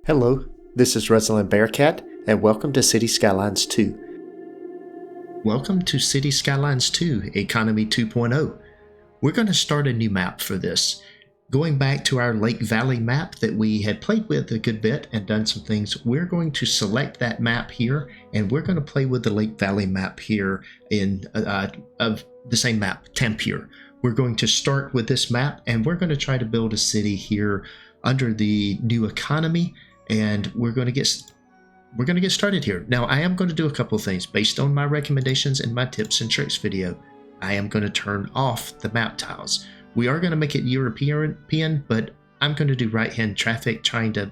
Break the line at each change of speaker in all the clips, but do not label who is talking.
Hello, this is Resilan Bearcat, and welcome to City Skylines 2. Welcome to City Skylines 2, Economy 2.0. We're going to start a new map for this. Going back to our Lake Valley map that we had played with a good bit and done some things, we're going to select that map here, and we're going to play with the Lake Valley map here in of the same map, Tampere. We're going to start with this map, and we're going to try to build a city here under the new economy. And we're going to get started here. Now, I am going to do a couple of things based on my recommendations in my tips and tricks video. I am going to turn off the map tiles. We are going to make it European, but I'm going to do right-hand traffic, trying to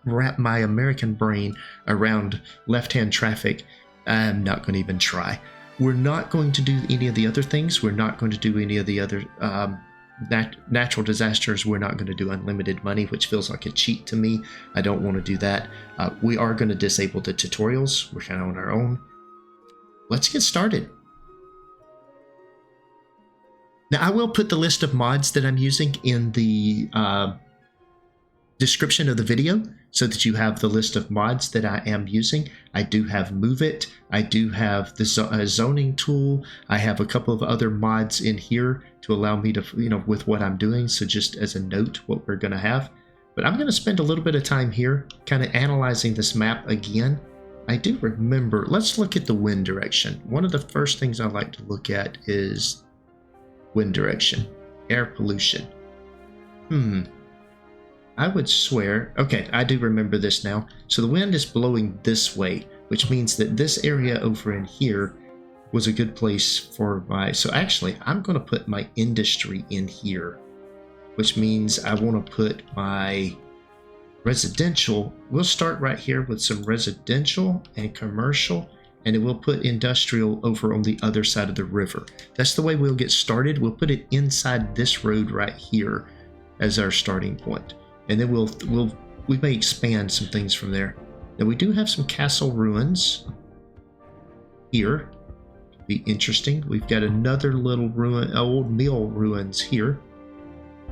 wrap my American brain around left-hand traffic. I'm not going to even try. We're not going to do any of the other things. We're not going to do any of the other natural disasters. We're not going to do unlimited money, which feels like a cheat to me. I don't want to do that. We are going to disable the tutorials. We're kind of on our own. Let's get started. Now, I will put the list of mods that I'm using in the description of the video so that you have the list of mods that I am using. I do have Move It. I do have the zoning tool. I have a couple of other mods in here to allow me to, with what I'm doing. So just as a note, what we're going to have. But I'm going to spend a little bit of time here kind of analyzing this map again. I do remember, let's look at the wind direction. One of the first things I like to look at is wind direction, air pollution. I would swear, okay, I do remember this now. So the wind is blowing this way, which means that this area over in here was a good place for my, so actually I'm going to put my industry in here, which means I want to put my residential. We'll start right here with some residential and commercial, and it will put industrial over on the other side of the river. That's the way we'll get started. We'll put it inside this road right here as our starting point. And then we may expand some things from there. Now we do have some castle ruins here. Be interesting. We've got another little ruin, old mill ruins here.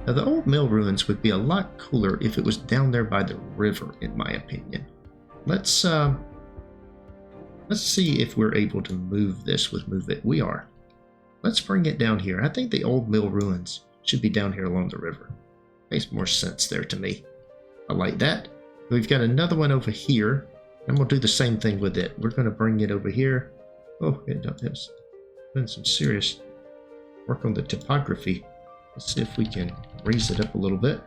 Now the old mill ruins would be a lot cooler if it was down there by the river, in my opinion. Let's see if we're able to move this with Move It. We are. Let's bring it down here. I think the old mill ruins should be down here along the river. Makes more sense there to me. I like that. We've got another one over here, and we'll do the same thing with it. We're going to bring it over here. Oh, it's been some serious work on the topography. Let's see if we can raise it up a little bit.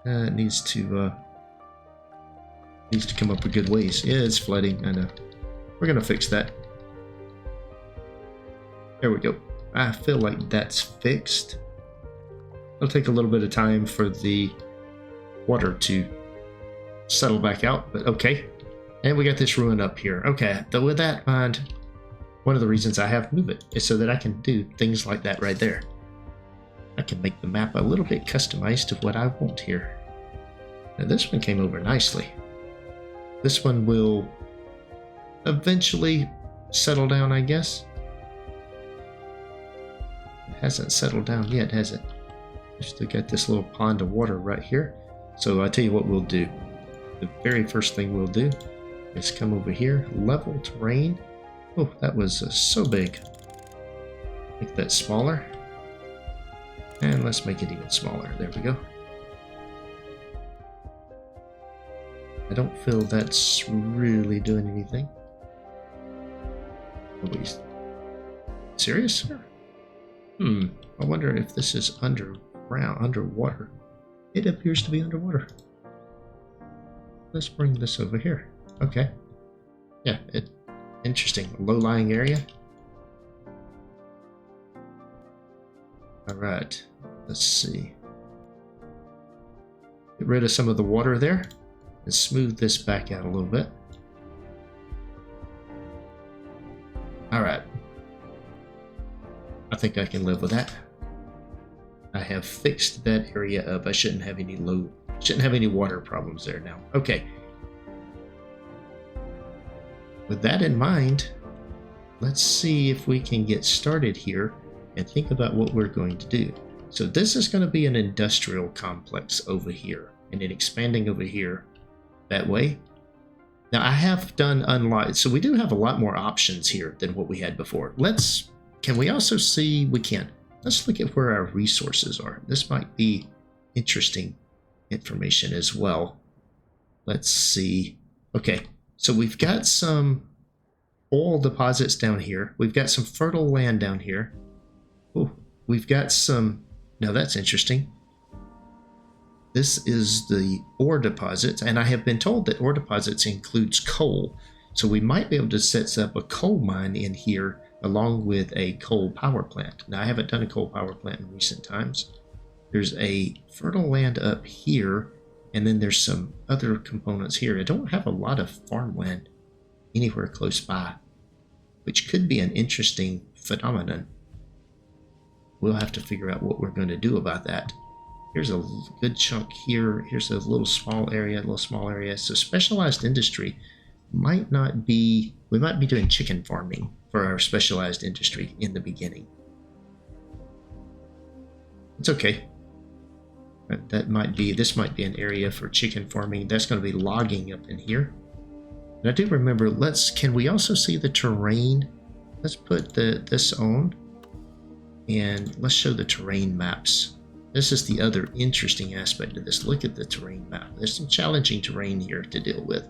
It needs to come up a good ways. Yeah, it's flooding. I know. We're going to fix that. There we go. I feel like that's fixed. It'll take a little bit of time for the water to settle back out, but okay. And we got this ruin up here. Okay, though with that in mind, one of the reasons I have Move It is so that I can do things like that right there. I can make the map a little bit customized to what I want here. Now this one came over nicely. This one will eventually settle down, I guess. It hasn't settled down yet, has it? Still got this little pond of water right here. So I'll tell you what we'll do. The very first thing we'll do is come over here, level terrain. Oh, that was so big. Make that smaller. And let's make it even smaller. There we go. I don't feel that's really doing anything. Are we serious? I wonder if this is underwater. It appears to be underwater. Let's bring this over here. Okay. Yeah, interesting. Low-lying area. Alright. Let's see. Get rid of some of the water there and smooth this back out a little bit. Alright. I think I can live with that. I have fixed that area up. I shouldn't have any water problems there now. Okay. With that in mind, let's see if we can get started here and think about what we're going to do. So this is going to be an industrial complex over here. and then expanding over here that way. Now I have done unlock, so we do have a lot more options here than what we had before. Can we also see, we can. Let's look at where our resources are. This might be interesting information as well. Let's see. Okay, so we've got some oil deposits down here. We've got some fertile land down here. Oh, we've got some, now that's interesting. This is the ore deposits, and I have been told that ore deposits includes coal. So we might be able to set up a coal mine in here along with a coal power plant. Now I haven't done a coal power plant in recent times. There's a fertile land up here, and then there's some other components here. I don't have a lot of farmland anywhere close by, which could be an interesting phenomenon. We'll have to figure out what we're going to do about that. Here's a good chunk here. Here's a little small area, So specialized industry might not be, we might be doing chicken farming for our specialized industry in the beginning. It's okay. This might be an area for chicken farming. That's going to be logging up in here. And I do remember, can we also see the terrain? Let's put this on, and let's show the terrain maps. This is the other interesting aspect of this. Look at the terrain map. There's some challenging terrain here to deal with.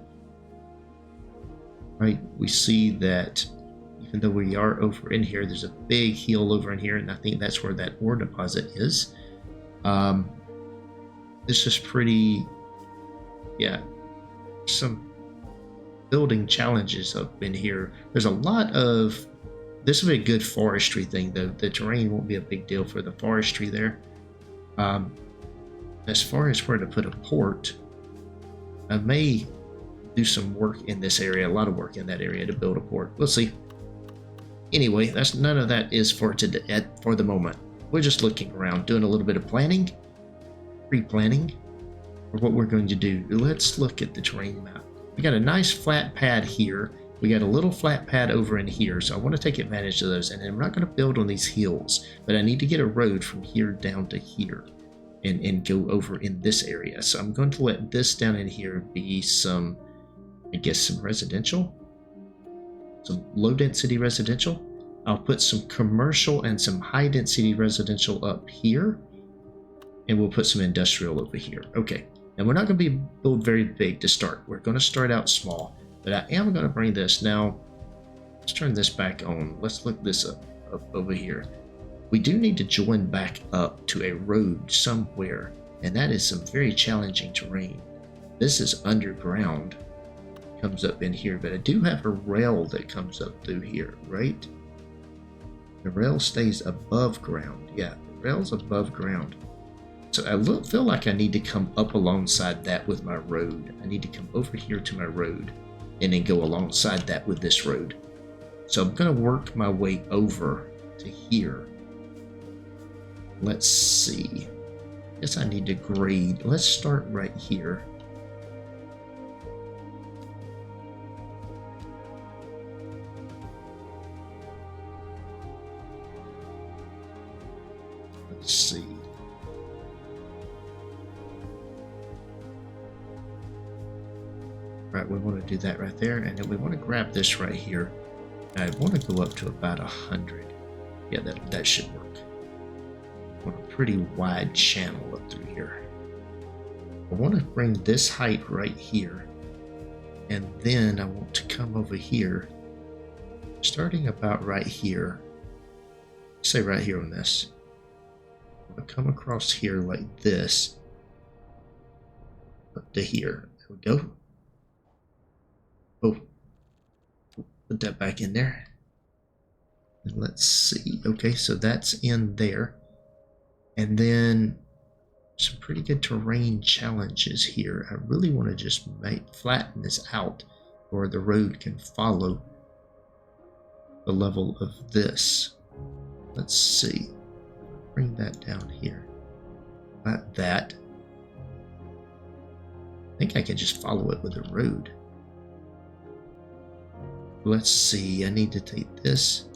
Right, we see that even though we are over in here, there's a big hill over in here, and I think that's where that ore deposit is. This is pretty, yeah, some building challenges up in here. There's a lot of, this will be a good forestry thing, though. The terrain won't be a big deal for the forestry there. As far as where to put a port, I may do some work in this area, a lot of work in that area to build a port. We'll see. Anyway, none of that is for today, for the moment. We're just looking around, doing a little bit of planning, pre-planning for what we're going to do. Let's look at the terrain map. We got a nice flat pad here. We got a little flat pad over in here, so I want to take advantage of those. And I'm not going to build on these hills, but I need to get a road from here down to here and go over in this area. So I'm going to let this down in here be some, I guess, some residential, some low density residential. I'll put some commercial and some high density residential up here, and we'll put some industrial over here. Okay, and we're not going to build very big to start. We're going to start out small. But I am going to bring this now. Let's turn this back on. Let's look this up over here. We do need to join back up to a road somewhere, and that is some very challenging terrain. This is underground, comes up in here, but I do have a rail that comes up through here, right? The rail stays above ground. Yeah, the rail's above ground. So I feel like I need to come up alongside that with my road. I need to come over here to my road and then go alongside that with this road. So I'm going to work my way over to here. Let's see. I guess I need to grade. Let's start right here. Let's see. Right, we want to do that right there, and then we want to grab this right here. I want to go up to about 100. Yeah, that should work. I want a pretty wide channel up through here. I want to bring this height right here, and then I want to come over here, starting about right here. Say right here on this. I'm going to come across here like this, up to here. There we go. Oh, put that back in there. And let's see. Okay, so that's in there. And then some pretty good terrain challenges here. I really want to just flatten this out where the road can follow the level of this. Let's see. Bring that down here. Like that. I think I can just follow it with the road. Let's see, I need to take this.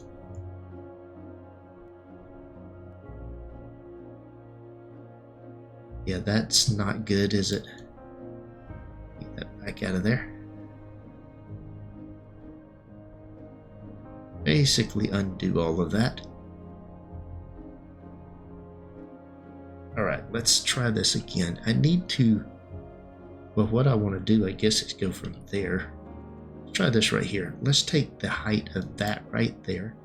Yeah, that's not good, is it? Get that back out of there. Basically undo all of that. Alright, let's try this again. I need to... Well, what I want to do, I guess, is go from there. Let's try this right here. Let's take the height of that right there.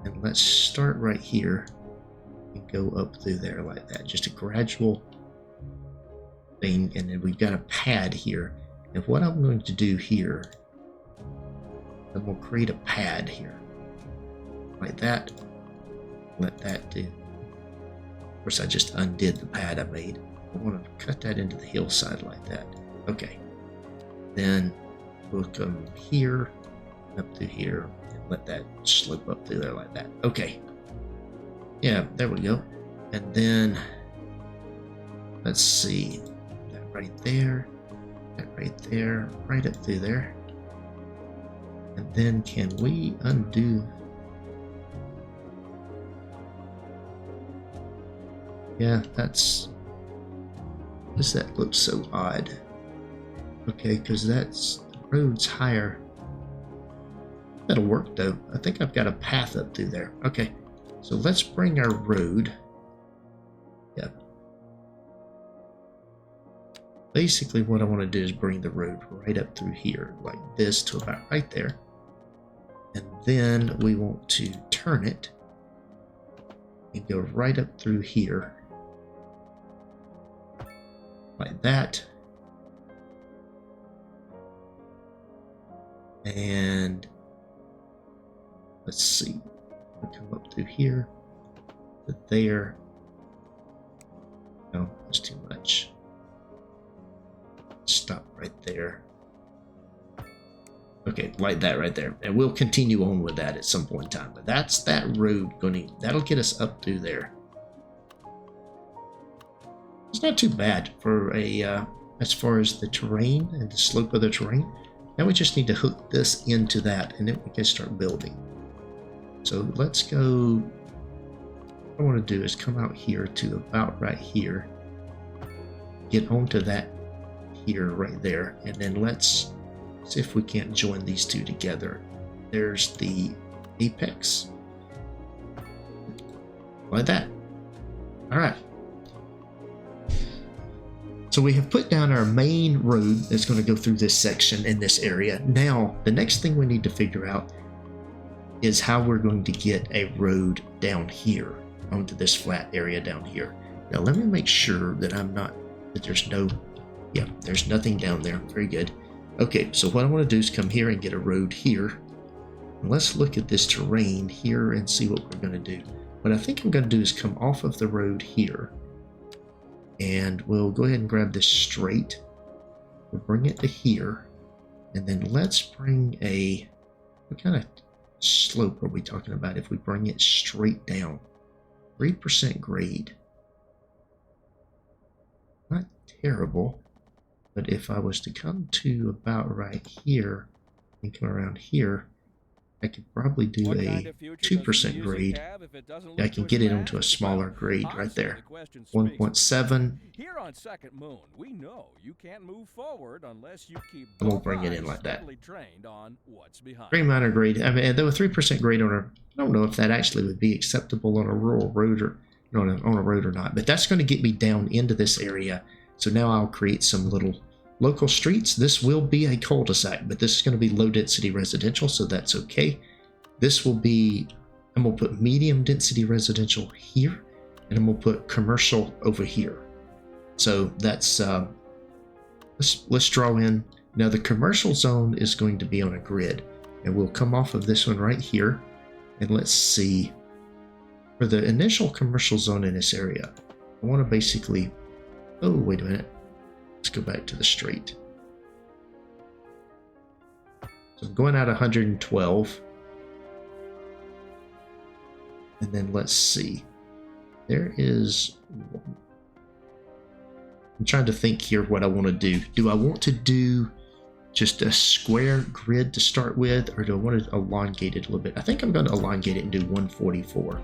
And let's start right here and go up through there like that. Just a gradual thing. And then we've got a pad here. And what I'm going to do here, I'm going to create a pad here. Like that. Let that do. Of course, I just undid the pad I made. I want to cut that into the hillside like that. Okay. Then we'll come here, up through here, and let that slope up through there like that. Okay. Yeah, there we go. And then, let's see. That right there, right up through there. And then can we undo? Yeah, does that look so odd? Okay, because that's, the road's higher. That'll work though. I think I've got a path up through there. Okay, so let's bring our road. Yeah. Basically what I want to do is bring the road right up through here, like this, to about right there. And then we want to turn it and go right up through here. Like that. And let's see. We'll come up through here to there. No, that's too much. Stop right there. Okay, like that right there. And we'll continue on with that at some point in time. But that's that road that'll get us up through there. It's not too bad for a, as far as the terrain and the slope of the terrain. Now we just need to hook this into that and then we can start building. So let's go, what I want to do is come out here to about right here. Get onto that here, right there. And then let's see if we can't join these two together. There's the apex. Like that. All right. So we have put down our main road that's going to go through this section in this area. Now, the next thing we need to figure out is how we're going to get a road down here onto this flat area down here. Now, let me make sure that there's nothing down there. Very good. Okay, so what I want to do is come here and get a road here. And let's look at this terrain here and see what we're going to do. What I think I'm going to do is come off of the road here. And we'll go ahead and grab this straight. We'll bring it to here. And then let's bring what kind of slope are we talking about if we bring it straight down? 3% grade. Not terrible. But if I was to come to about right here and come around here, I could probably do a 2% grade. I can get it onto a smaller grade right there. 1.7.
Here on Second Moon, we know you can't move forward unless you keep
I'm gonna bring it in like that.
trained on what's behind.
Very minor grade. I mean, though a 3% grade on I don't know if that actually would be acceptable on a rural road or on a road or not. But that's going to get me down into this area. So now I'll create some little local streets. This will be a cul-de-sac, but this is going to be low density residential, so that's okay. This will be, I'm going to put medium density residential here, and I'm going to put commercial over here. So that's, let's draw in. Now the commercial zone is going to be on a grid, and we'll come off of this one right here, and let's see. For the initial commercial zone in this area, I want to basically, oh, wait a minute. Let's go back to the straight. So I'm going out 112. And then let's see. There is... I'm trying to think here what I want to do. Do I want to do just a square grid to start with, or do I want to elongate it a little bit? I think I'm going to elongate it and do 144.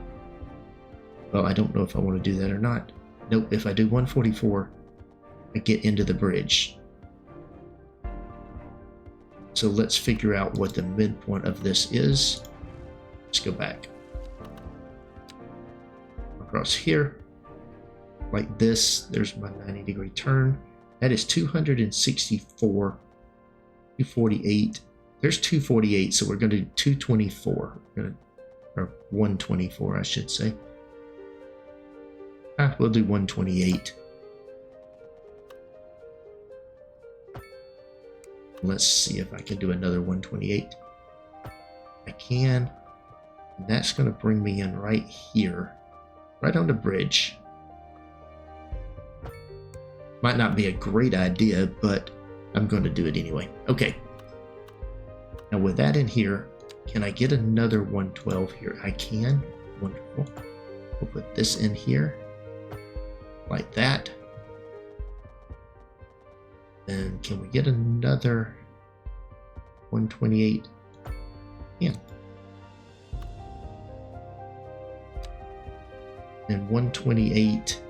Well, I don't know if I want to do that or not. Nope, if I do 144, I get into the bridge. So let's figure out what the midpoint of this is. Let's go back. Across here, like this, there's my 90-degree turn. That is 264, 248. There's 248, so we're going to do 224, or 124, I should say. We'll do 128. Let's see if I can do another 128. I can. And that's going to bring me in right here, right on the bridge. Might not be a great idea, but I'm going to do it anyway. Okay. Now with that in here, can I get another 112 here? I can. Wonderful. We'll put this in here, like that. And can we get another 128? Yeah. And 128,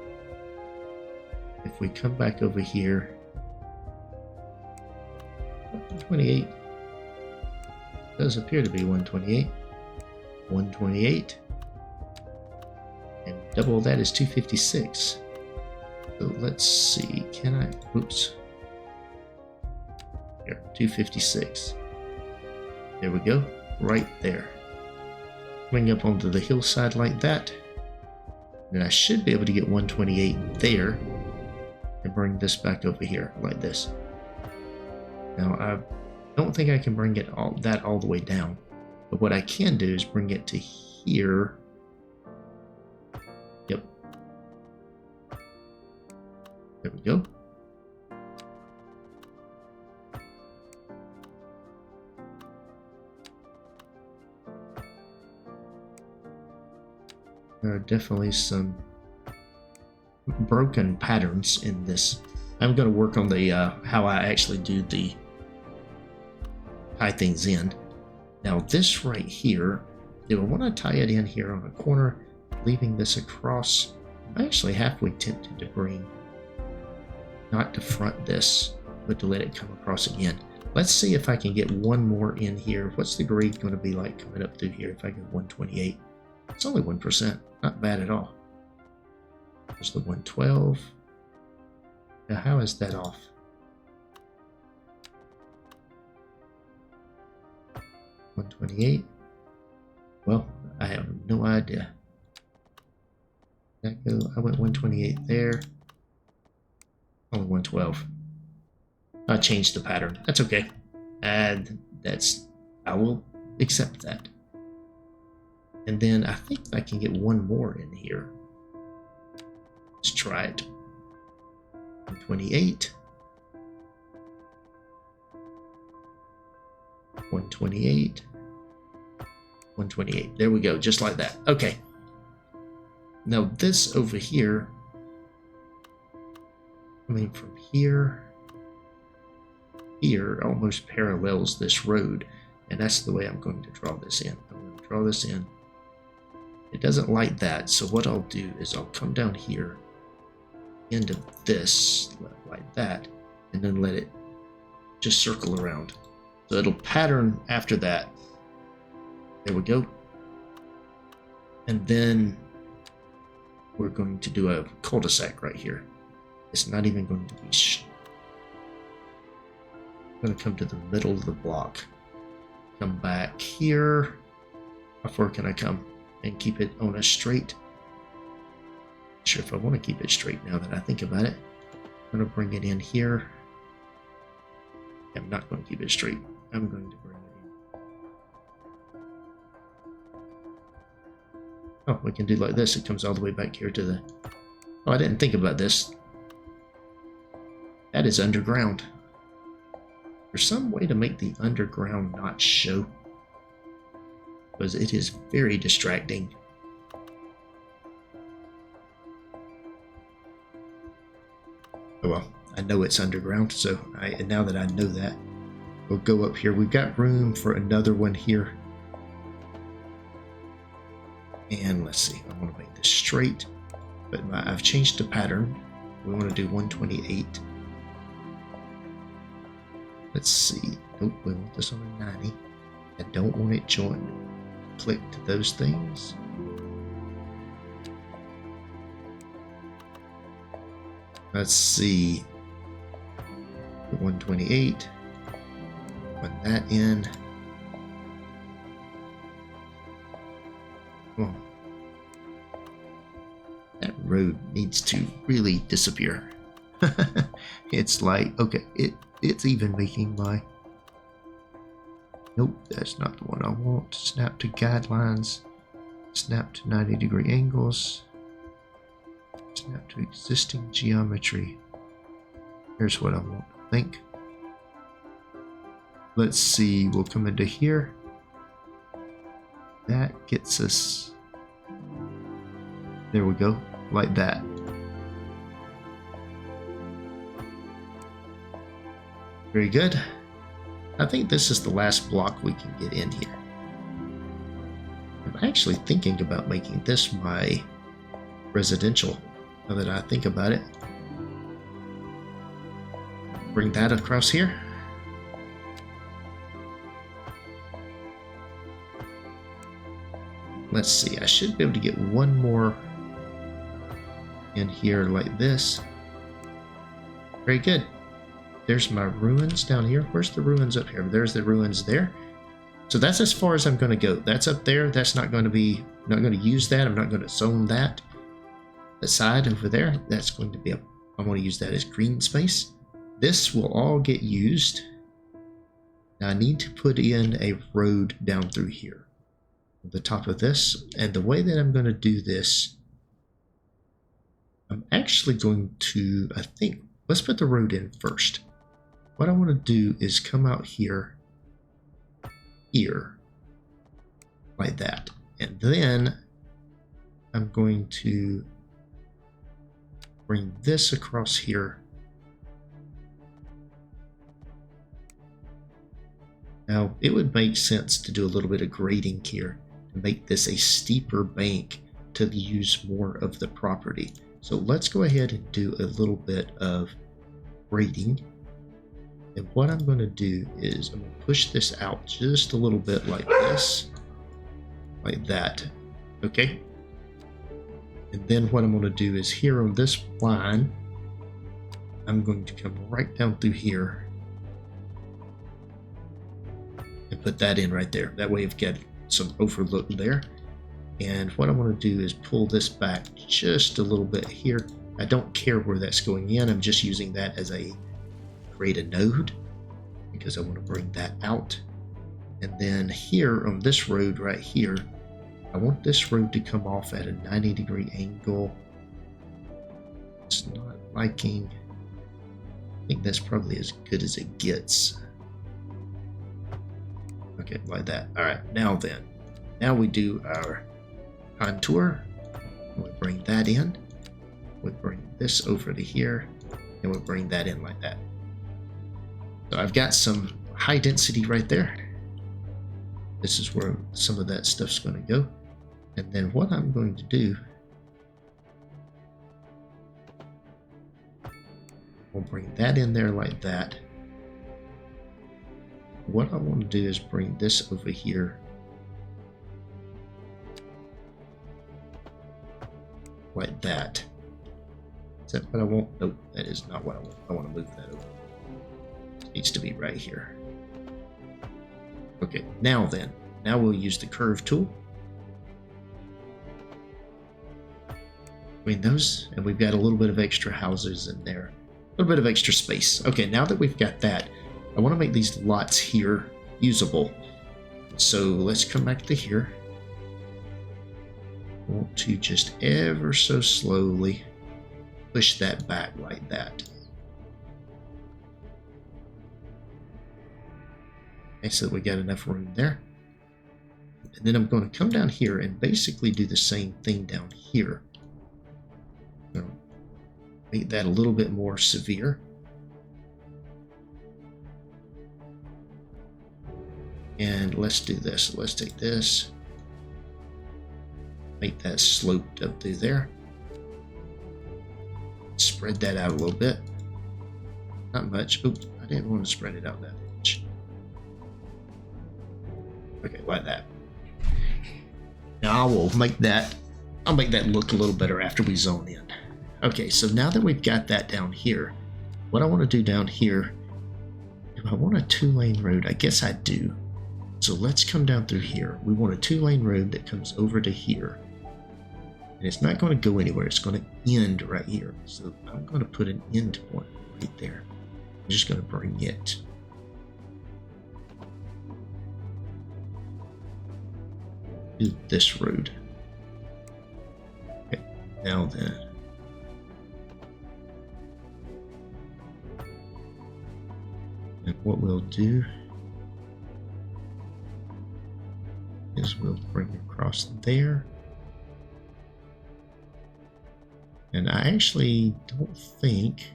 if we come back over here, 128 does appear to be 128. 128. And double that is 256. So let's see, can I, oops. Here, 256. There we go, right there. Coming up onto the hillside like that. And I should be able to get 128 there and bring this back over here like this. Now I don't think I can bring it all the way down, but what I can do is bring it to here. Yep. There we go. There are definitely some broken patterns in this. I'm going to work on the how I actually do the tie things in. Now this right here, do I want to tie it in here on a corner, leaving this across? I'm actually halfway tempted to bring, not to front this, but to let it come across again. Let's see if I can get one more in here. What's the grade going to be like coming up through here if I get 128? It's only 1%, not bad at all. There's the 112. Now how is that off? 128. Well, I have no idea. That go? I went 128 there. Only 112. I changed the pattern. That's okay. And I will accept that. And then I think I can get one more in here. Let's try it. 128. 128. 128. There we go, just like that. Okay. Now this over here, coming from here, here almost parallels this road. And that's the way I'm going to draw this in. I'm going to draw this in. It doesn't like that, so what I'll do is I'll come down here into this like that, and then let it just circle around. So it'll pattern after that. There we go. And then we're going to do a cul-de-sac right here. It's not even going to be I'm going to come to the middle of the block. Come back here. How far can I come? And keep it on a straight. Not sure if I want to keep it straight now that I think about it. I'm going to bring it in here. I'm not going to keep it straight. I'm going to bring it in. Oh, we can do like this. It comes all the way back here to the... Oh, I didn't think about this. That is underground. There's some way to make the underground not show, because it is very distracting. Oh well, I know it's underground, so now that I know that, we'll go up here. We've got room for another one here. And let's see, I want to make this straight. but I've changed the pattern. We want to do 128. Let's see. Nope, we want this on a 90. I don't want it joined. Click to those things. Let's see. 128. Put that in. Oh. That road needs to really disappear. It's like, okay, it's even making my... Nope, that's not the one I want. Snap to guidelines. Snap to 90-degree angles. Snap to existing geometry. Here's what I want, I think. Let's see, we'll come into here. That gets us... There we go, like that. Very good. I think this is the last block we can get in here. I'm actually thinking about making this my residential, now that I think about it. Bring that across here. Let's see, I should be able to get one more in here like this. Very good. There's my ruins down here. Where's the ruins up here? There's the ruins there. So that's as far as I'm going to go. That's up there. That's not going to be, I'm not going to use that. I'm not going to zone that. The side over there, that's going to be a, I want to use that as green space. This will all get used. Now I need to put in a road down through here. At the top of this. And the way that I'm going to do this, I'm actually going to, I think, let's put the road in first. What I want to do is come out here, like that. And then I'm going to bring this across here. Now, it would make sense to do a little bit of grading here to make this a steeper bank to use more of the property. So let's go ahead and do a little bit of grading. And what I'm going to do is I'm going to push this out just a little bit like this, like that. Okay. And then what I'm going to do is here on this line, I'm going to come right down through here and put that in right there. That way you've got some overlook there. And what I want to do is pull this back just a little bit here. I don't care where that's going in. I'm just using that as a create a node because I want to bring that out. And then here on this road right here, I want this road to come off at a 90-degree angle. It's not liking. I think that's probably as good as it gets. Okay, like that. All right, now then. Now we do our contour. We bring that in. We bring this over to here, and we'll bring that in like that. So I've got some high density right there. This is where some of that stuff's going to go. And then what I'm going to do, we'll bring that in there like that. What I want to do is bring this over here like that. Is that what I want? Nope, that is not what I want. I want to move that over. It needs to be right here. Okay, now then. Now we'll use the curve tool. Between those, and we've got a little bit of extra houses in there. A little bit of extra space. Okay, now that we've got that, I want to make these lots here usable. So let's come back to here. I want to just ever so slowly push that back like that. Okay, so we got enough room there. And then I'm going to come down here and basically do the same thing down here. So make that a little bit more severe. And let's do this. Let's take this. Make that sloped up through there. Spread that out a little bit. Not much. Oh, I didn't want to spread it out that much. Okay, like that. Now I'll make that look a little better after we zone in. Okay, so now that we've got that down here, what I want to do down here, if I want a 2-lane road, I guess I do. So let's come down through here. We want a 2-lane road that comes over to here. And it's not going to go anywhere. It's going to end right here. So I'm going to put an end point right there. I'm just going to bring it to this road. Okay, now then. And what we'll do is we'll bring it across there. And I actually don't think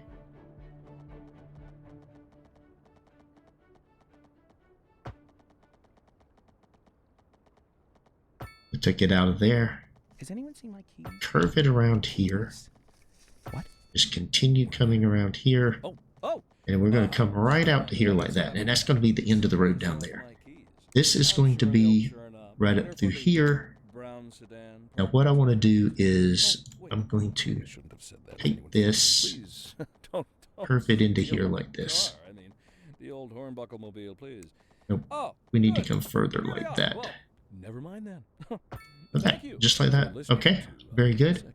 I took it out of there.
Has anyone seen my keys?
Curve it around here.
What?
Just continue coming around here.
Oh.
And we're going to come right out to here like that. And that's going to be the end of the road down there. This is going to be right up through here. Now what I want to do is I'm going to take this, curve it into here like this.
The old hornbuckle mobile, please.
Nope. We need to come further like that.
Never mind then.
Okay, just like that. Okay, very good.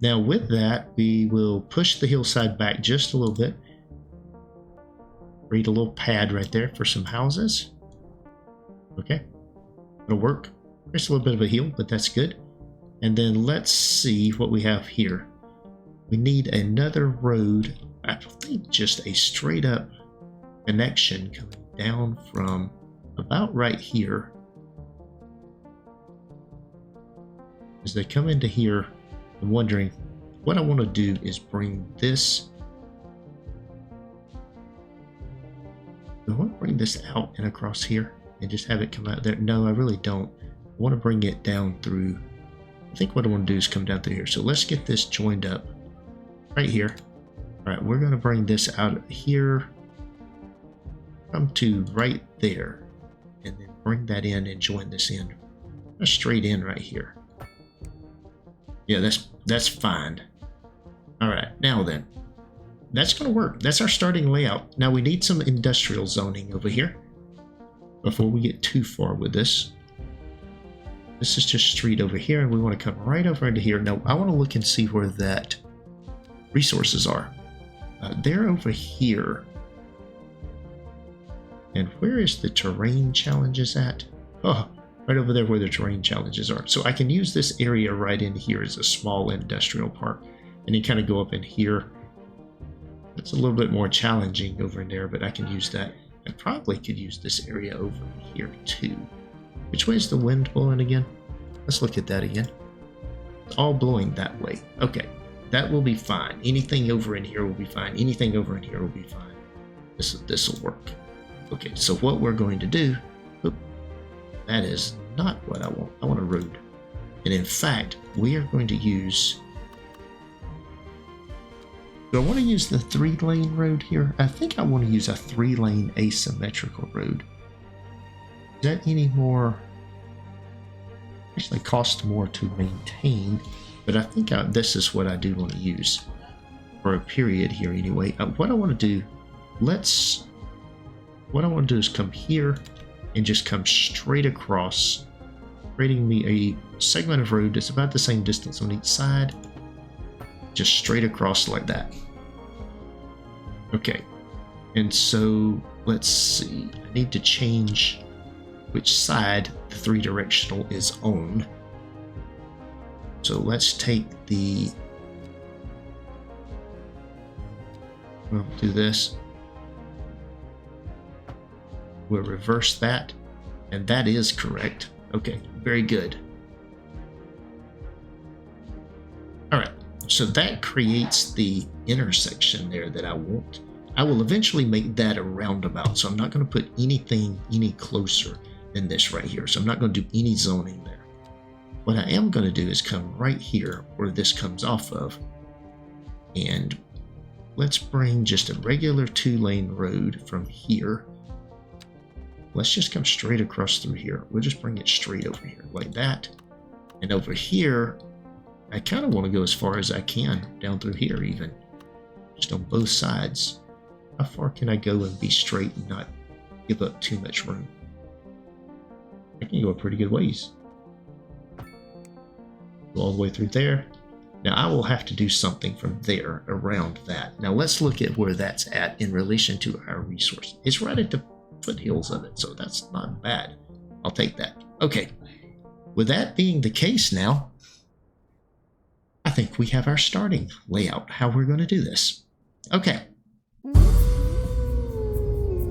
Now with that, we will push the hillside back just a little bit. Create a little pad right there for some houses. Okay, it'll work. There's a little bit of a hill, but that's good. And then let's see what we have here. We need another road. I think just a straight up connection coming down from about right here. As they come into here, I'm wondering what I want to do is bring this. Do I want to bring this out and across here and just have it come out there? No, I really don't. I want to bring it down through. I think what I want to do is come down through here. So let's get this joined up right here. All right, we're going to bring this out of here, come to right there, and then bring that in and join this in. Straight in right here. Yeah, that's fine. All right, now then, that's going to work. That's our starting layout. Now we need some industrial zoning over here before we get too far with this. This is just street over here, and we want to come right over into here. Now I want to look and see where that resources are. They're over here. And where is the terrain challenges at? Oh, right over there where the terrain challenges are. So I can use this area right in here as a small industrial park. And you kind of go up in here. It's a little bit more challenging over in there, but I can use that. I probably could use this area over here too. Which way is the wind blowing again? Let's look at that again. It's all blowing that way. Okay, that will be fine. Anything over in here will be fine. Anything over in here will be fine. This will work. Okay, so what we're going to do, that is not what I want. I want a road. And in fact, we are going to use, do I want to use the 3-lane road here? I think I want to use a 3-lane asymmetrical road. Is that any more, actually costs more to maintain, but I think this is what I do want to use for a period here anyway. What I want to do, what I want to do is come here and just come straight across, creating me a segment of road that's about the same distance on each side, just straight across like that. Okay, and so let's see, I need to change which side the 3-directional is on. So let's take the, we'll do this. We'll reverse that, and that is correct. Okay, very good. All right, so that creates the intersection there that I want. I will eventually make that a roundabout, so I'm not going to put anything any closer than this right here. So I'm not going to do any zoning there. What I am going to do is come right here where this comes off of, and let's bring just a regular 2-lane road from here. Let's just come straight across through here. We'll just bring it straight over here like that. And over here, I kind of want to go as far as I can down through here even. Just on both sides. How far can I go and be straight and not give up too much room? I can go a pretty good ways. Go all the way through there. Now I will have to do something from there around that. Now let's look at where that's at in relation to our resource. It's right at the foothills of it, so that's not bad. I'll take that. Okay, with that being the case now, I think we have our starting layout, how we're going to do this. Okay.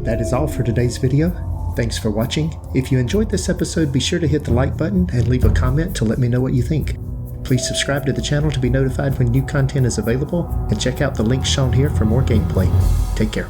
That is all for today's video. Thanks for watching. If you enjoyed this episode, be sure to hit the like button and leave a comment to let me know what you think. Please subscribe to the channel to be notified when new content is available, and check out the links shown here for more gameplay. Take care.